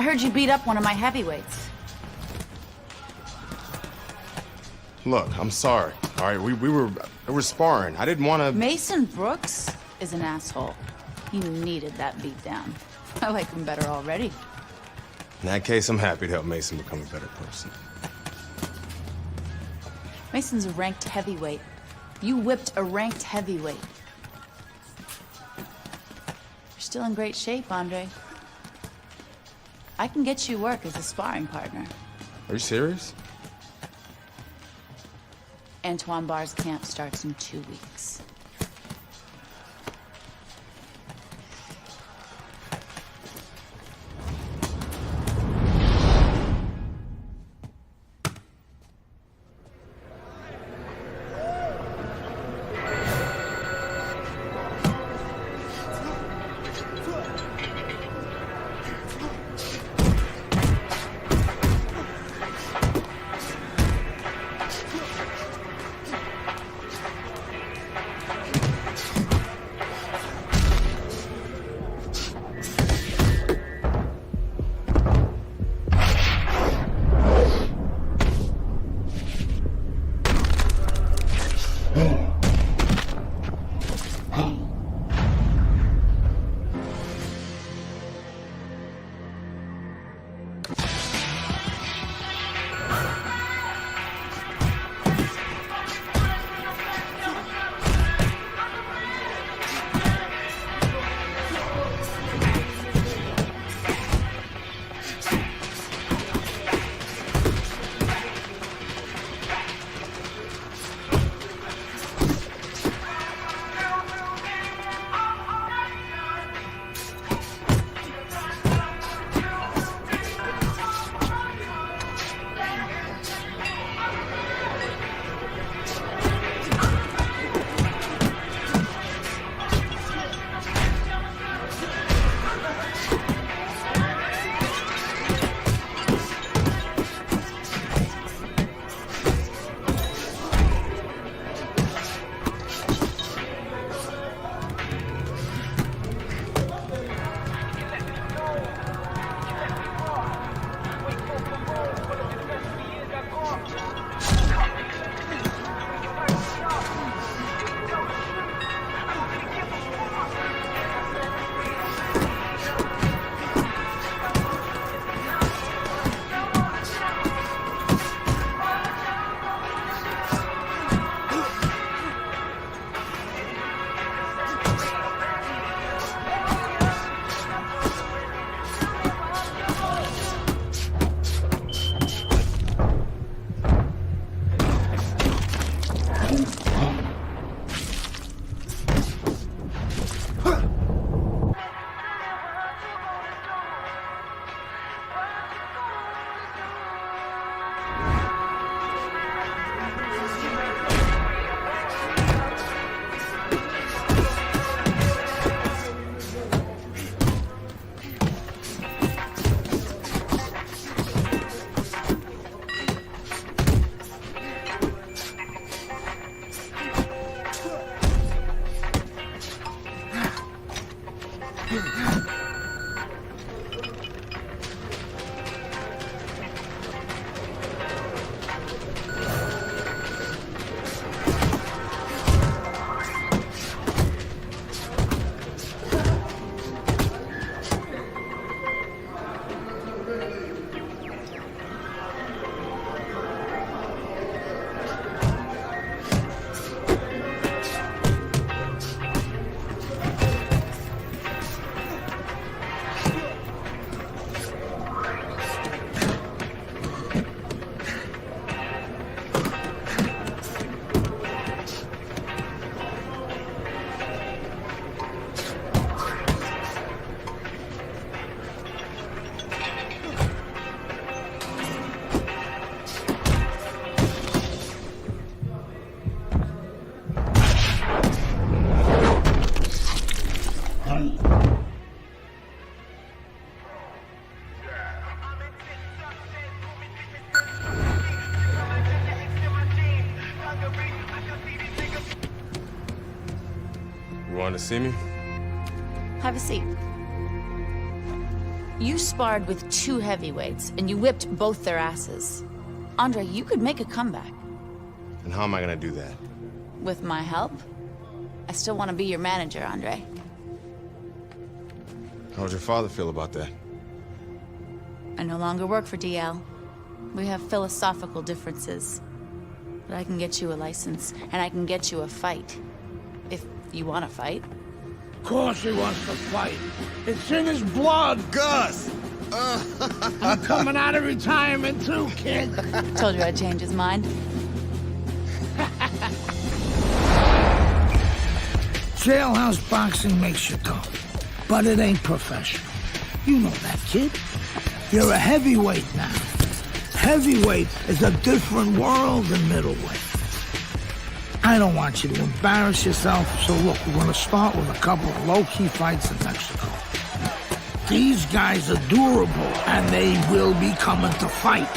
heard you beat up one of my heavyweights. Look, I'm sorry. All right, we were sparring. I didn't want to... Mason Brooks is an asshole. He needed that beatdown. I like him better already. In that case, I'm happy to help Mason become a better person. Mason's a ranked heavyweight. You whipped a ranked heavyweight. You're still in great shape, Andre. I can get you work as a sparring partner. Are you serious? Antoine Barr's camp starts in 2 weeks. You want to see me? Have a seat. You sparred with 2 heavyweights, and you whipped both their asses. Andre, you could make a comeback. And how am I gonna do that? With my help? I still want to be your manager, Andre. How would your father feel about that? I no longer work for DL. We have philosophical differences. But I can get you a license, and I can get you a fight. If you want to fight. Of course he wants to fight. It's in his blood. Gus! I'm coming out of retirement too, kid. Told you I'd change his mind. Jailhouse boxing makes you tough, but it ain't professional. You know that, kid. You're a heavyweight now. Heavyweight is a different world than middleweight. I don't want you to embarrass yourself, so look, we're gonna start with a couple of low-key fights in Mexico. These guys are durable, and they will be coming to fight.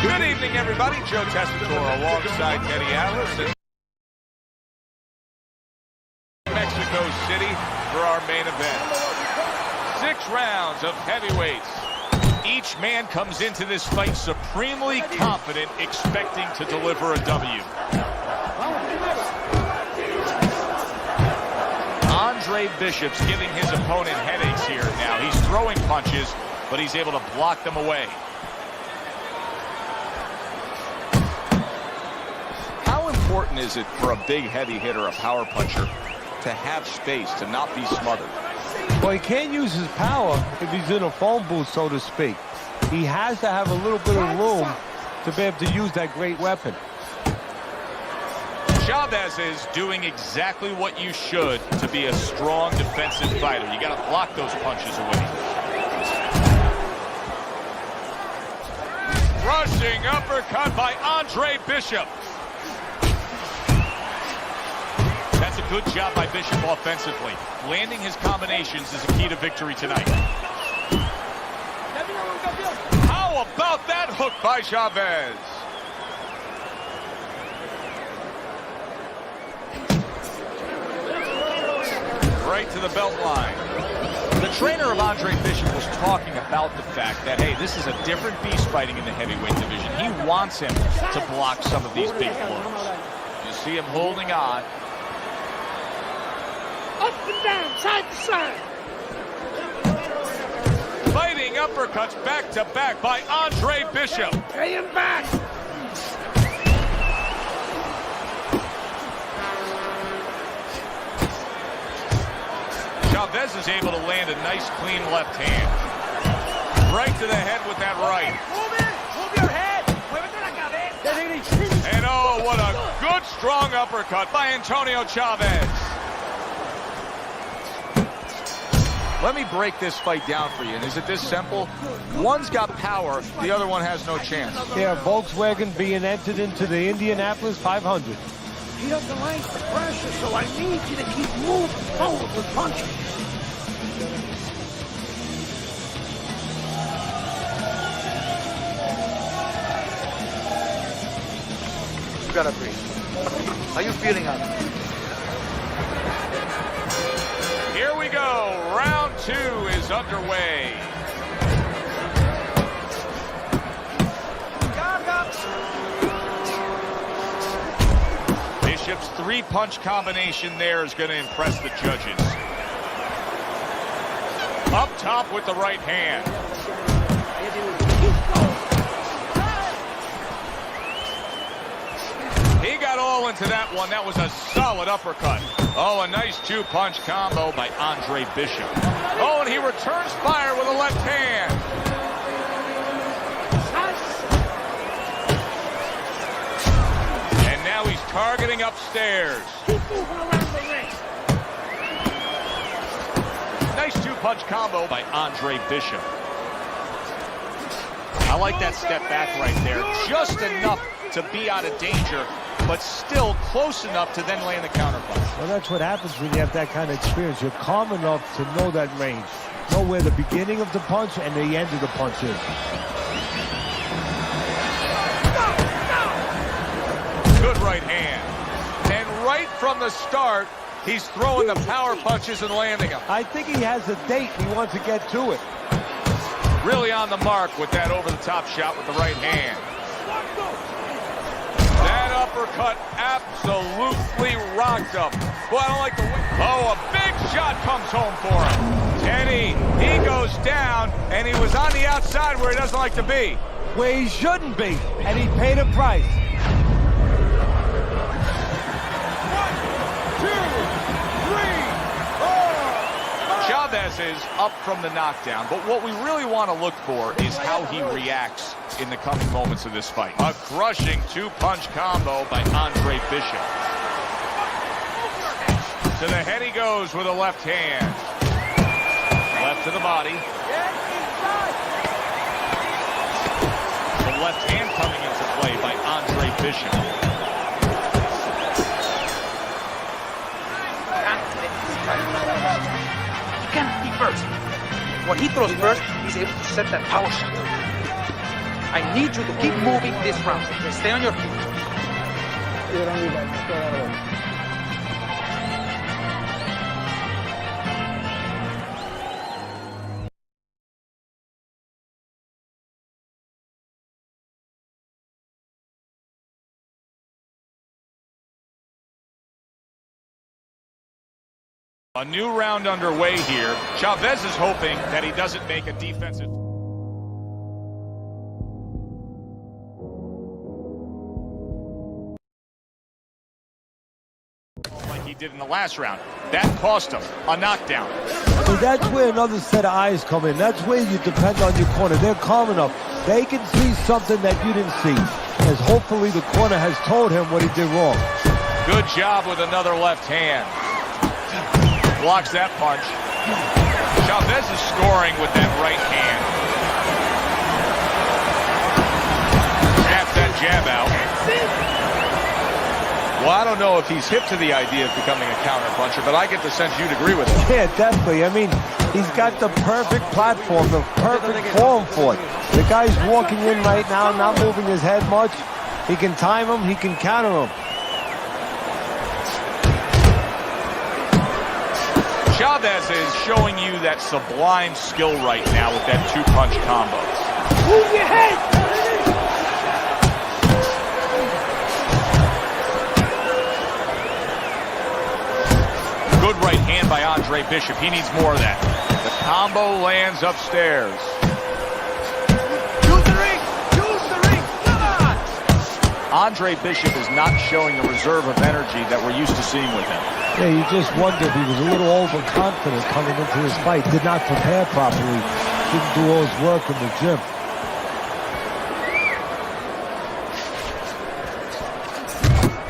Good evening, everybody. Joe Tessitore alongside Teddy Atlas in Mexico City for our main event. 6 rounds of heavyweights. Each man comes into this fight supremely confident, expecting to deliver a W. Andre Bishop's giving his opponent headaches here now. He's throwing punches, but he's able to block them away. How important is it for a big heavy hitter, a power puncher, to have space, to not be smothered? Well, he can't use his power if he's in a phone booth, so to speak. He has to have a little bit of room to be able to use that great weapon. Chavez is doing exactly what you should to be a strong defensive fighter. You got to block those punches away. Rushing uppercut by Andre Bishop. That's a good job by Bishop offensively. Landing his combinations is a key to victory tonight. How about that hook by Chavez? Right to the belt line. The trainer of Andre Bishop was talking about the fact that, hey, this is a different beast fighting in the heavyweight division. He wants him to block some of these big blows. You see him holding on. Up and down, side to side. Fighting uppercuts back to back by Andre Bishop. Pay him back. Chavez is able to land a nice, clean left hand. Right to the head with that right. Move your head. And oh, what a good, strong uppercut by Antonio Chavez. Let me break this fight down for you. And is it this simple? One's got power, the other one has no chance. Yeah, Volkswagen being entered into the Indianapolis 500. He doesn't like the pressure, so I need you to keep moving forward with punching. You gotta breathe. How you feeling out there? Here we go. Round 2 is underway. Bishop's 3-punch combination there is going to impress the judges. Up top with the right hand. He got all flow into that one. That was a solid uppercut. Oh, a nice two-punch combo by Andre Bishop. Oh, and he returns fire with a left hand. And now he's targeting upstairs. Nice two-punch combo by Andre Bishop. I like that step back right there. Just enough to be out of danger, but still close enough to then land the counterpunch. Well, that's what happens when you have that kind of experience. You're calm enough to know that range. Know where the beginning of the punch and the end of the punch is. Good right hand. And right from the start, he's throwing the power punches and landing them. I think he has a date. He wants to get to it. Really on the mark with that over-the-top shot with the right hand. That uppercut absolutely rocked him. Boy, I don't like the way. Oh, a big shot comes home for him. Teddy, he goes down, and he was on the outside where he doesn't like to be. Where he shouldn't be, and he paid a price. 1, 2, 3, 4. Chavez is up from the knockdown, but what we really want to look for is how he reacts in the coming moments of this fight. A crushing two-punch combo by Andre Bishop. To the head he goes with a left hand. Left to the body. The left hand coming into play by Andre Bishop. He can't be first. When he throws first, he's able to set that power shot. I need you to keep moving this round. Stay on your feet. A new round underway here. Chavez is hoping that he doesn't make a defensive. Like he did in the last round. That cost him a knockdown. So that's where another set of eyes come in. That's where you depend on your corner. They're calm enough. They can see something that you didn't see. As hopefully the corner has told him what he did wrong. Good job with another left hand. Blocks that punch. Chavez is scoring with that right hand. Taps that jab out. Well, I don't know if he's hip to the idea of becoming a counterpuncher, but I get the sense you'd agree with him. Yeah, definitely. I mean, he's got the perfect platform, the perfect form for it. The guy's walking in right now, not moving his head much. He can time him, he can counter him. Chavez is showing you that sublime skill right now with that two-punch combo. Move your head! Good right hand by Andre Bishop. He needs more of that. The combo lands upstairs. Use the ring! Use the ring! Come on! Andre Bishop is not showing the reserve of energy that we're used to seeing with him. Yeah, you just wonder if he was a little overconfident coming into his fight. Did not prepare properly. Didn't do all his work in the gym.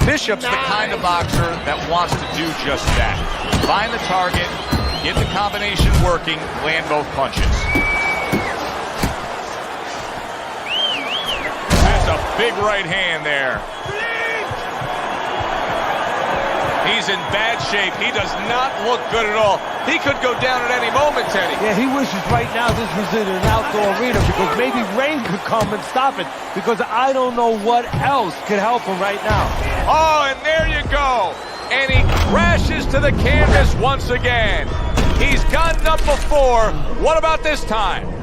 Bishop's the kind of boxer that wants to do just that. Find the target, get the combination working, land both punches. That's a big right hand there. He's in bad shape. He does not look good at all. He could go down at any moment, Teddy. Yeah, he wishes right now this was in an outdoor arena because maybe rain could come and stop it because I don't know what else could help him right now. Oh, and there you go. And he crashes to the canvas once again. He's gotten up before. What about this time? 1,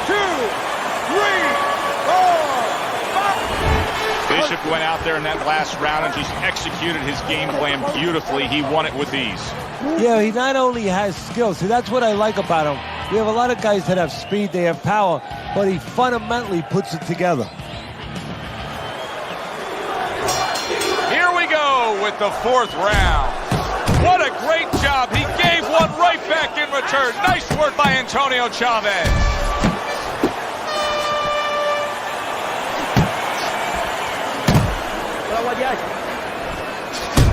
2, 3, 4. Bishop went out there in that last round and just executed his game plan beautifully. He won it with ease. Yeah, he not only has skill. See, that's what I like about him. We have a lot of guys that have speed, they have power, but he fundamentally puts it together. Here we go with the 4th round. What a great job. He gave one right back in return. Nice work by Antonio Chavez.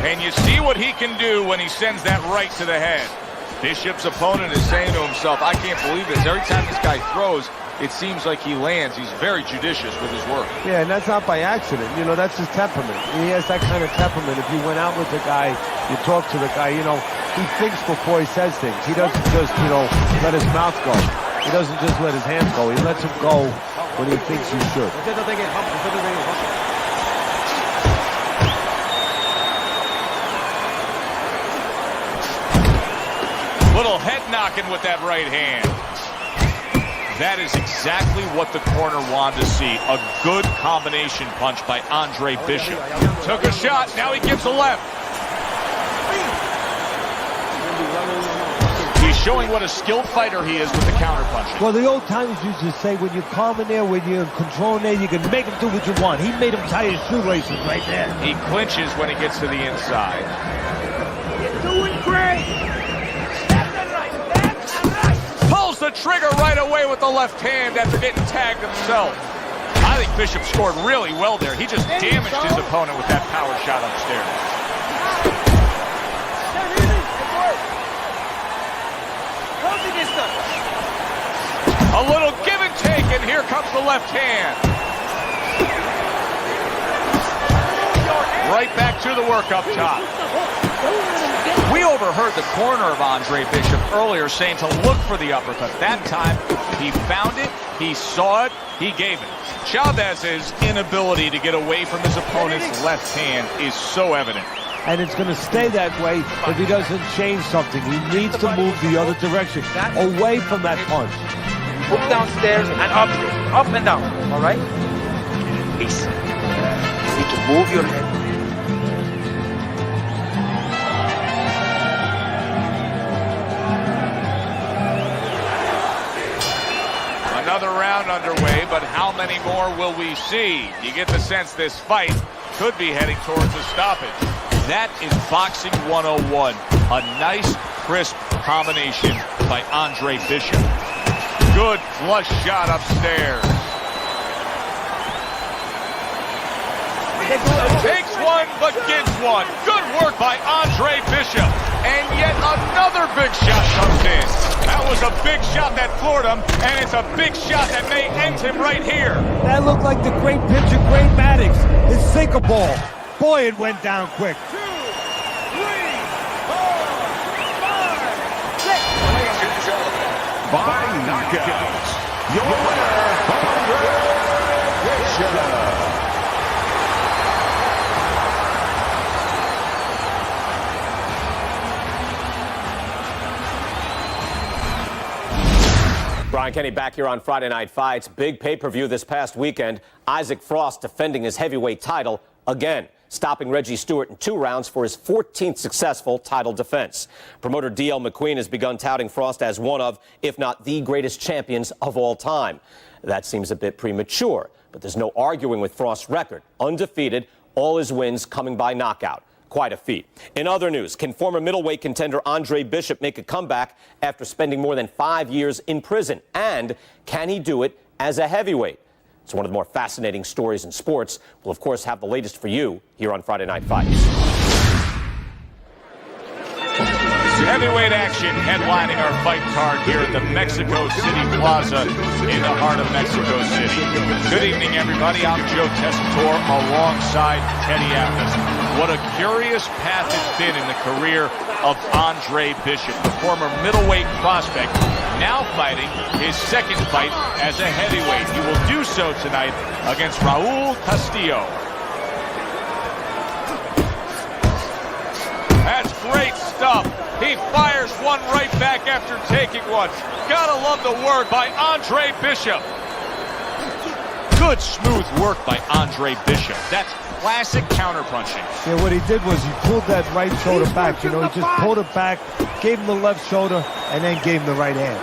And you see what he can do when he sends that right to the head. Bishop's opponent is saying to himself, I can't believe this. Every time this guy throws, it seems like he lands. He's very judicious with his work. Yeah, and that's not by accident. You know, that's his temperament. He has that kind of temperament. If you went out with the guy, you talk to the guy, you know, he thinks before he says things. He doesn't just, you know, let his mouth go. He doesn't just let his hands go. He lets him go when he thinks he should. Little head knocking with that right hand. That is exactly what the corner wanted to see. A good combination punch by Andre Bishop. Took a shot, now he gives a left. He's showing what a skilled fighter he is with the counter punching. Well, the old timers used to say, when you're calm in there, when you're in control in there, you can make him do what you want. He made him tie his shoelaces right there. He clinches when he gets to the inside. You're doing great. Pulls the trigger right away with the left hand after getting tagged himself. I think Bishop scored really well there. He just damaged his opponent with that power shot upstairs. A little give and take, and here comes the left hand. Right back to the work up top. We overheard the corner of Andre Bishop earlier saying to look for the uppercut. That time, he found it, he saw it, he gave it. Chavez's inability to get away from his opponent's left hand is so evident. And it's going to stay that way if he doesn't change something. He needs to move the other direction, away from that punch. Move downstairs and up and down, all right? Peace. You need to move your head. Another round underway, but how many more will we see? You get the sense this fight could be heading towards a stoppage. That is boxing 101. A nice, crisp combination by Andre Bishop. Good flush shot upstairs. Takes one, but gives one. Good work by Andre Bishop. And yet another big shot comes in. That was a big shot that floored him, and it's a big shot that may end him right here. That looked like the great pitcher, Great Maddox. His sinker ball. Boy, it went down quick. 2, 3, 4, 5, 6. By knockout, your winner, Andre Bishop. Brian Kenny back here on Friday Night Fights. Big pay-per-view this past weekend. Isaac Frost defending his heavyweight title again, stopping Reggie Stewart in 2 rounds for his 14th successful title defense. Promoter D.L. McQueen has begun touting Frost as one of, if not the greatest champions of all time. That seems a bit premature, but there's no arguing with Frost's record. Undefeated, all his wins coming by knockout. Quite a feat. In other news, can former middleweight contender Andre Bishop make a comeback after spending more than 5 years in prison? And can he do it as a heavyweight? It's one of the more fascinating stories in sports. We'll, of course, have the latest for you here on Friday Night Fights. Heavyweight action headlining our fight card here at the Mexico City Plaza in the heart of Mexico City. Good evening, everybody. I'm Joe Tessitore alongside Teddy Atlas. What a curious path it's been in the career of Andre Bishop, the former middleweight prospect, now fighting his second fight as a heavyweight. He will do so tonight against Raul Castillo. That's great stuff. He fires one right back after taking one. Gotta love the work by Andre Bishop. Good smooth work by Andre Bishop. That's classic counterpunching. Yeah, what he did was he pulled that right shoulder back. You know, he just pulled it back, gave him the left shoulder, and then gave him the right hand.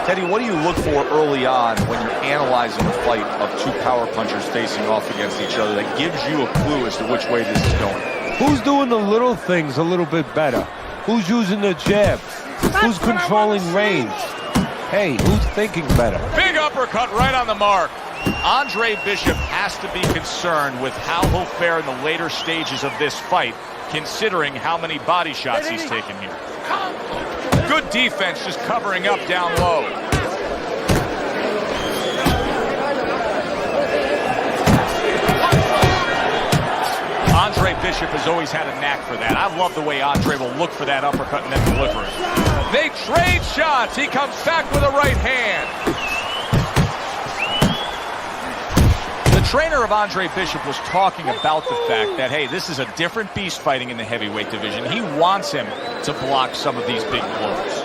Teddy, what do you look for early on when you're analyzing a fight of two power punchers facing off against each other that gives you a clue as to which way this is going? Who's doing the little things a little bit better? Who's using the jab? Who's controlling range? Hey, who's thinking better? Big uppercut right on the mark. Andre Bishop has to be concerned with how he'll fare in the later stages of this fight, considering how many body shots he's taken here. Good defense, just covering up down low. Andre Bishop has always had a knack for that. I love the way Andre will look for that uppercut and then deliver it. They trade shots. He comes back with a right hand. The trainer of Andre Bishop was talking about the fact that, hey, this is a different beast fighting in the heavyweight division. He wants him to block some of these big blows.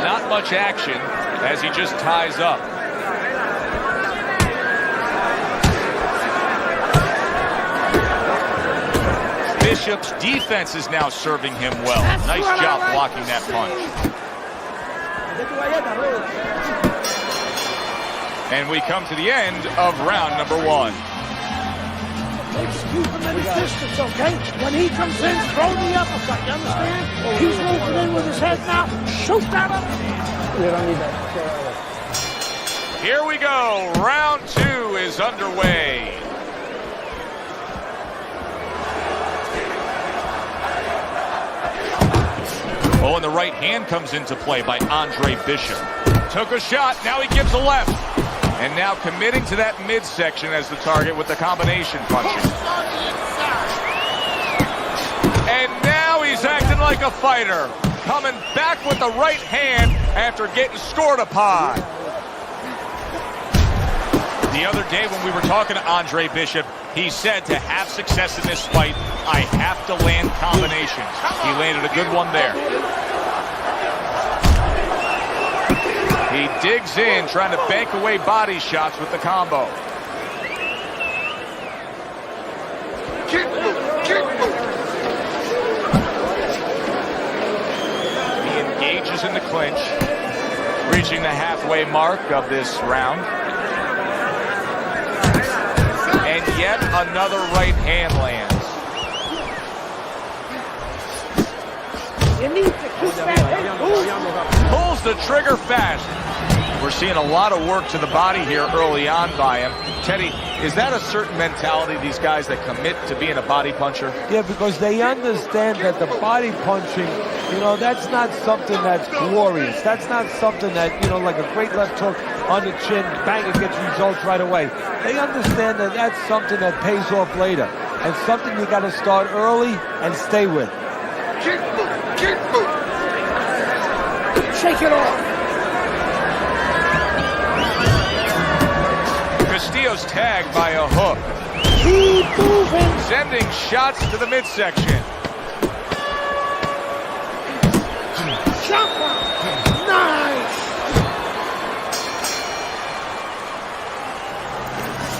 Not much action as he just ties up. Bishop's defense is now serving him well. Nice job blocking that punch. And we come to the end of round number 1. Keep him in the distance, okay? When he comes in, throw the uppercut, you understand? He's moving in with his head now. Shoot that up. You don't need that. Here we go. Round 2 is underway. Oh, and the right hand comes into play by Andre Bishop. Took a shot, now he gives a left. And now committing to that midsection as the target with the combination punches. And now he's acting like a fighter. Coming back with the right hand after getting scored upon. The other day when we were talking to Andre Bishop, he said to have success in this fight, I have to land combinations. He landed a good one there. He digs in, trying to bank away body shots with the combo. He engages in the clinch, reaching the halfway mark of this round. And yet another right hand lands. You need to keep that head moving. Pulls the trigger fast. We're seeing a lot of work to the body here early on by him. Teddy, is that a certain mentality, these guys that commit to being a body puncher? Yeah, because they understand that the body punching, that's not something that's glorious. That's not something that, like a great left hook on the chin, bang, it gets results right away. They understand that that's something that pays off later and something you got to start early and stay with. Shake it off. Castillo's tagged by a hook. Keep moving. Sending shots to the midsection. Jumper. Nice.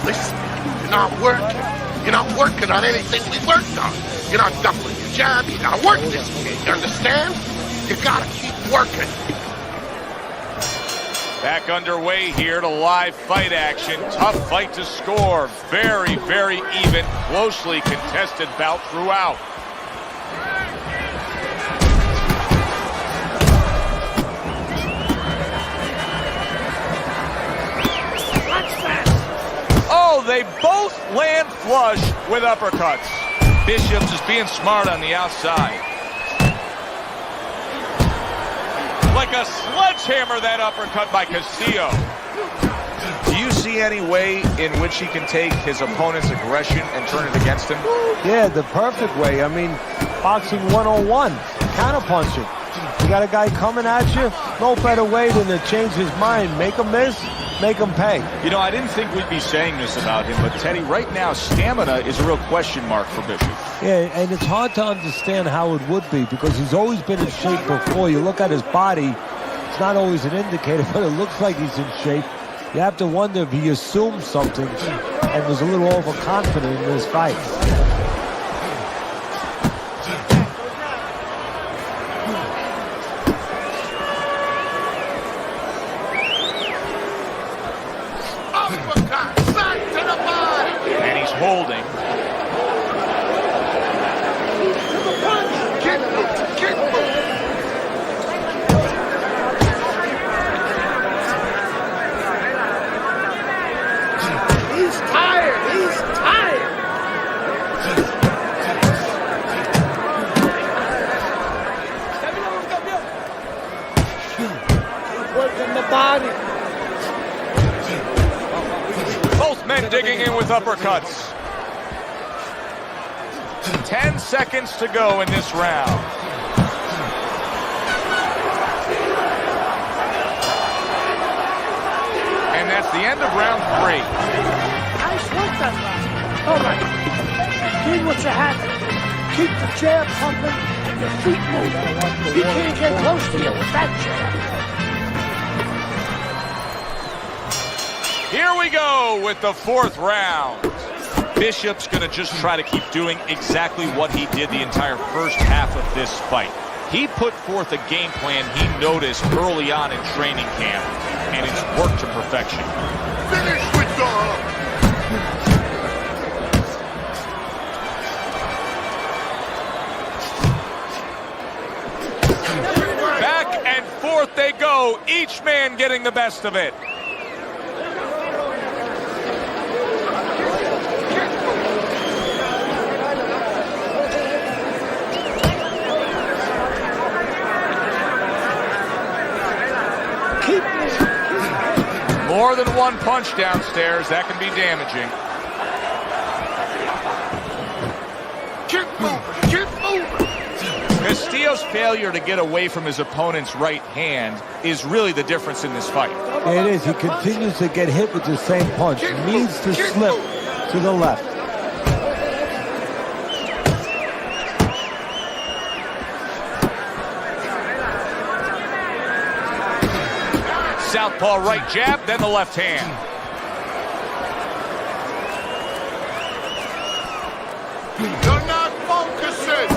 Listen, you're not working. You're not working on anything we worked on. You're not doubling your jab. You gotta work this kid. You understand? You gotta keep working. Back underway here to live fight action. Tough fight to score. Very, very even. Closely contested bout throughout. Oh, they both land flush with uppercuts. Bishop's is being smart on the outside. Like a sledgehammer, that uppercut by Castillo. Do you see any way in which he can take his opponent's aggression and turn it against him? Yeah, the perfect way. I mean, boxing 101, counterpunching. You got a guy coming at you, no better way than to change his mind. Make him miss, make him pay. I didn't think we'd be saying this about him, but Teddy, right now, stamina is a real question mark for Bishop. Yeah, and it's hard to understand how it would be because he's always been in shape before. You look at his body, it's not always an indicator, but it looks like he's in shape. You have to wonder if he assumed something and was a little overconfident in this fight. men digging in with uppercuts. 10 seconds to go in this round. And that's the end of round 3. Nice work that round. All right. Keep what you have. Keep the jab pumping and your feet moving. He can't get close to you with that jab. Here we go with the 4th round. Bishop's going to just try to keep doing exactly what he did the entire first half of this fight. He put forth a game plan he noticed early on in training camp, and it's worked to perfection. Finish with the... Back and forth they go, each man getting the best of it. More than one punch downstairs, that can be damaging. Keep moving, keep moving. Castillo's failure to get away from his opponent's right hand is really the difference in this fight. It is. He continues to get hit with the same punch. He needs to slip to the left. Southpaw right jab, then the left hand. You're not focusing.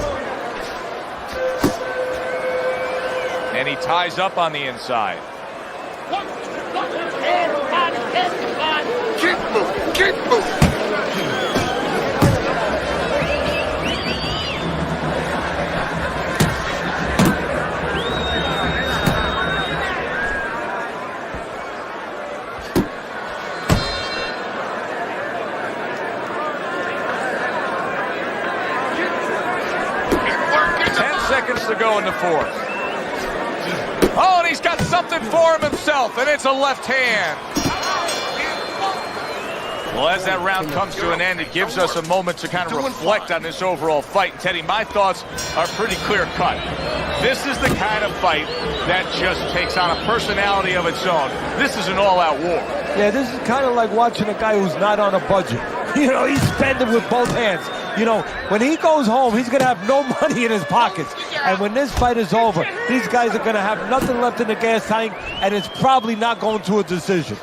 And he ties up on the inside. Keep moving, keep moving. To go in the 4th. Oh, and he's got something for himself, and it's a left hand. Well, as that round comes to an end, it gives us a moment to kind of reflect on this overall fight. And Teddy, my thoughts are pretty clear-cut. This is the kind of fight that just takes on a personality of its own. This is an all-out war. Yeah, this is kind of like watching a guy who's not on a budget. You know, he's spending with both hands. You know, when he goes home, he's going to have no money in his pockets. And when this fight is over, these guys are going to have nothing left in the gas tank, and it's probably not going to a decision.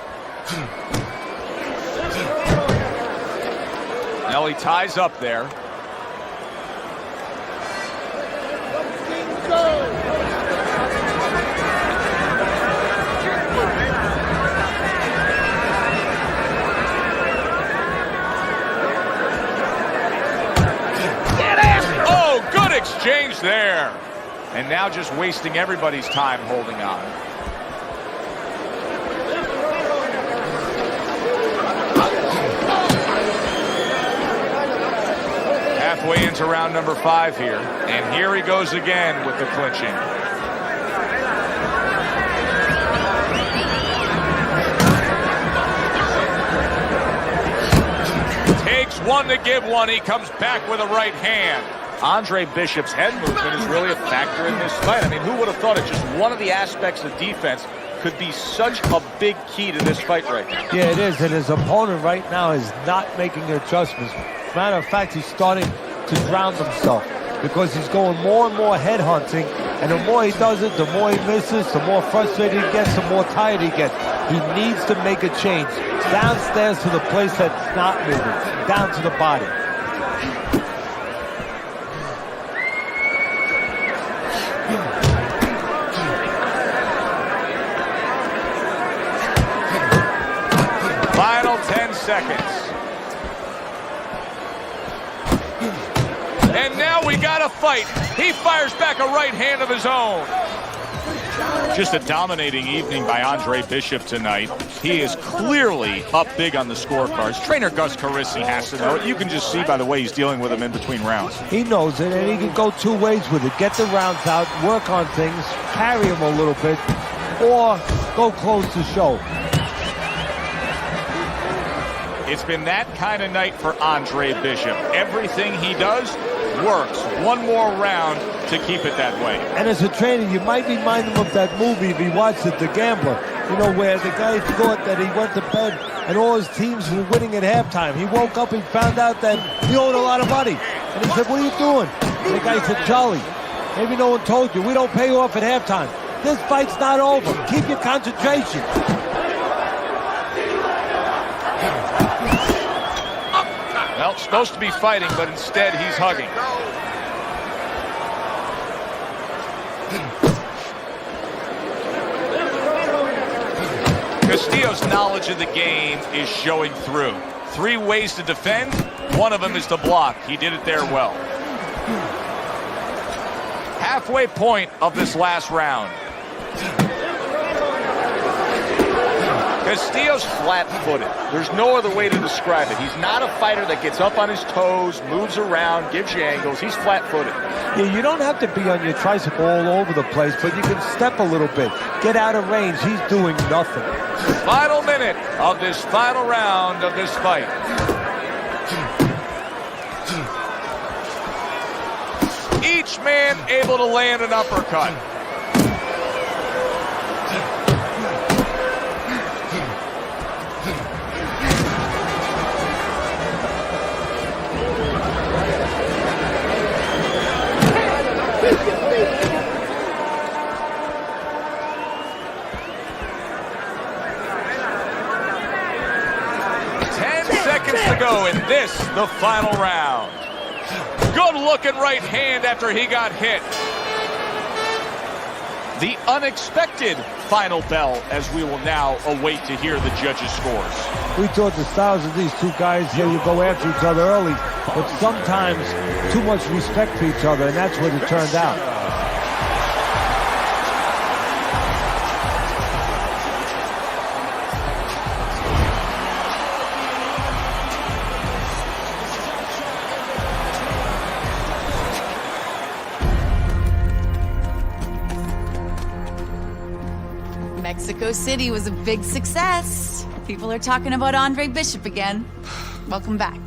Now he ties up there. Exchange there. And now just wasting everybody's time holding on. Halfway into round number 5 here. And here he goes again with the clinching. Takes one to give one. He comes back with a right hand. Andre Bishop's head movement is really a factor in this fight. I mean, who would have thought it? Just one of the aspects of defense could be such a big key to this fight right now. Yeah, it is. And his opponent right now is not making adjustments. Matter of fact, he's starting to drown himself because he's going more and more head hunting. And the more he does it, the more he misses, the more frustrated he gets, the more tired he gets. He needs to make a change. Downstairs to the place that's not moving. Down to the body. Final 10 seconds. And now we got a fight. He fires back a right hand of his own. Just a dominating evening by Andre Bishop tonight. He is clearly up big on the scorecards. Trainer Gus Carissi has to know it. You can just see by the way he's dealing with him in between rounds. He knows it, and he can go two ways with it. Get the rounds out, work on things, carry him a little bit, or go close to show. It's been that kind of night for Andre Bishop. Everything he does works. One more round to keep it that way. And as a trainer, you might remind him of that movie if he watched it, The Gambler. You know, where the guy thought that he went to bed and all his teams were winning at halftime. He woke up and found out that he owed a lot of money. And he said, "What are you doing?" And the guy said, "Charlie, maybe no one told you. We don't pay you off at halftime. This fight's not over. Keep your concentration." Well, supposed to be fighting, but instead he's hugging. Castillo's knowledge of the game is showing through. 3 ways to defend. One of them is to block. He did it there well. Halfway point of this last round. Castillo's flat-footed. There's no other way to describe it. He's not a fighter that gets up on his toes, moves around, gives you angles. He's flat-footed. Yeah, you don't have to be on your tricycle all over the place, but you can step a little bit, get out of range. He's doing nothing. Final minute of this final round of this fight. Each man able to land an uppercut. To go in this, the final round. Good looking right hand after he got hit. The unexpected final bell as we will now await to hear the judges' scores. We thought the styles of these two guys here would go after each other early, but sometimes too much respect for each other, and that's what it turned out. Mexico City was a big success. People are talking about Andre Bishop again. Welcome back.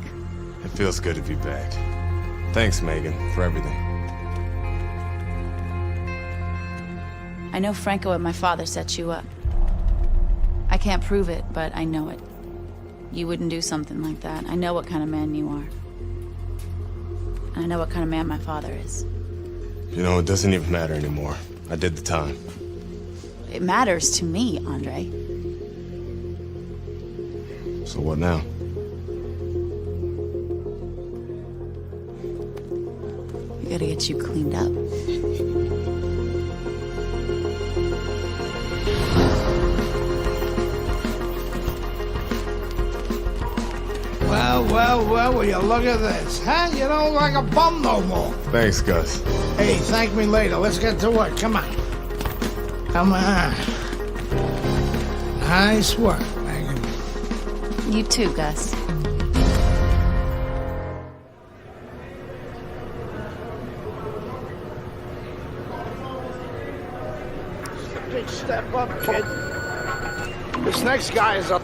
It feels good to be back. Thanks, Megan, for everything. I know Franco and my father set you up. I can't prove it, but I know it. You wouldn't do something like that. I know what kind of man you are. And I know what kind of man my father is. You know, it doesn't even matter anymore. I did the time. It matters to me, Andre. So what now? We gotta get you cleaned up. Well, will you look at this, huh? You don't look like a bum no more. Thanks, Gus. Hey, thank me later. Let's get to work. Come on. Come on. Nice work, Megan. You too, Gus. Big step up, kid. This next guy is a